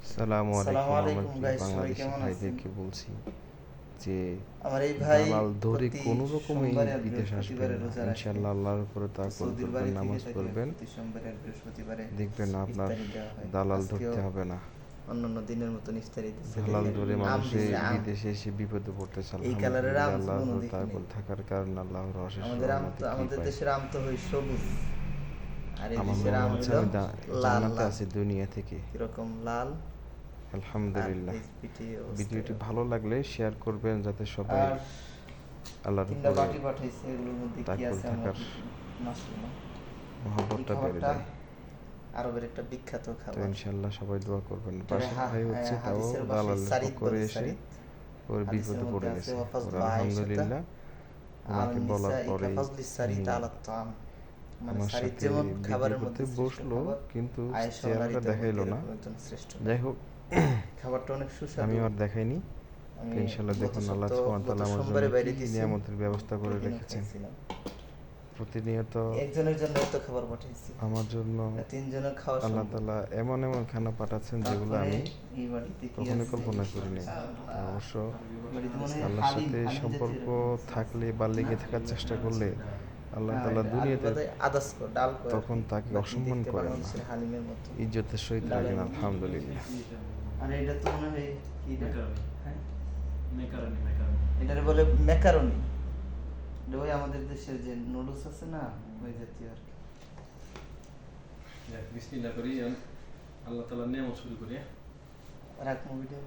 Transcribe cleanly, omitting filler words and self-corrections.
আসসালামু আলাইকুম। আমার আলাইকুম প্রিয় গাইস, সবাই বাংলাদেশি কেমন আছেন? ভাইদেরকে বলছি যে আমার এই ভাই দালাল ধরে প্রতি কোনো রকমে সোমবারে আর বিদেশ আসবেন বৃহস্পতিবারে না। রোজা রাখে। ইনশাআল্লাহ আল্লাহর উপরে তো তাওয়াক্কুল সৌদির করবেন, বাড়ি থেকে নামাজ তাকে পড়বেন, প্রতি সোমবারে আর বৃহস্পতিবারে দেখবেন না আপনার ইফতারি দেওয়া হয়। দালাল আজকেও ধরতে হবে না। অন্যান্য দিনের মতন ইফতারি দিচ্ছে। দালাল দেখেন ধরে আম মানুষে দিছে, আম। বিদেশে এসে বিপদে পড়তেছে। এই কালারের আলহামদুলিল্লাহ আম আল্লাহর জীবনও উপরে দেখিনি। তাওয়াক্কুল থাকার কারণে আল্লাহর অশেষ আমাদের আম রহমতে তো, আমাদের কৃপায় দেশের আম তো হয় সবুজ, আর এই আমার দেশের মনে আম হচ্ছে হইলো আমি লাল জান্নাতে লাল। আছি দুনিয়া থেকে। কিরকম লাল। আর আলহামদুলিল্লাহ। এই পিঠে অবস্থা ভিডিওটি এরকম। ভালো লাগলে শেয়ার করবেন যাতে সবাই আর আল্লাহর 3টা উপরে বাটি পাঠাইছে, এগুলোর মধ্যে কি তাওয়াক্কুল আছে আমার থাকার মাশরুম। এই মহব্বতটা বেড়ে খাবারটা যায়। আরবের একটা বিখ্যাত তো খাবার। ইনশাল্লাহ সবাই দোয়া করবেন। এটারে পাশের ভাই হচ্ছে তাও হাদিসের ভাষায় দালালের সারিদ পক্ষ করে বলে, এসে সারিদ। ওর হাদিসের বিপদে মধ্যে পড়ে আছে গেছে। ওয়াফাজলু ওর আয়েশাতা আলহামদুলিল্লাহ আল ওনাকে বলার নিসাই পরেই কাফাজলি সারিদ আলা তাম। মানে আমার সারিদ সাথে যেমন ভিডিও খাবারের করতে মধ্যে শ্রেষ্ঠ বসলো, খাবার, কিন্তু আয়েশাও চেহারাটা নারীদের মধ্যে দেখাইলো না। এরকম একজন শ্রেষ্ঠ যাই নারী। হোক, খাবারটা অনেক আমি সুস্বাদু। আর দেখাইনি। তো আমি ইনশাল্লাহ গত দেখুন আল্লাহ সপ্তাহ, সুবহানাহু ওয়া গত তাআলা আমার জন্য সোমবারে কি বাইরে দিছি, নিয়ামতের ব্যবস্থা করে ওই দিনও রেখেছেন। খাইছিলাম। প্রতিনিয়ত একজনের জন্য এত খাবার পাঠিয়েছি, আমার জন্য 3 জনের খাওয়া আল্লাহ সম্ভব। তাআলা এমন এমন খানা পাঠাচ্ছেন যেগুলো তারপরে আমি এই বাড়িতে কি কখনোই আছে? কল্পনা করিনি। অবশ্য বাড়িতে মনে হয় আল্লাহর হালিম, সাথে হালিম জাতীয় সম্পর্ক এরকম কিছু আছে। থাকলে বা লেগে থাকার চেষ্টা করলে আল্লাহ হ্যাঁ, তাআলা এটা আলু দুনিয়াতে বাদে আদার্স কো, ডাল কো আর তখন কি। তাকে বাকি অসম্মান দেখতে করেন না, বাংলাদেশের হালিমের মতো, ইজ্জতের সহিত ডালের রাখেন। মতো। আলহামদুলিল্লাহ। আর এটা তো মনে হয় কি এটা? হ্যাঁ, মেকারনি এটারে বলে ম্যাকারনি। এটা ওই আমাদের দেশের যে নুডলস আছে না, ওই জাতীয় আর কি। বিসমিল্লাহ করি, আল্লাহ তাআলার নিয়ামত শুরু করি। রাখ মুভিটা।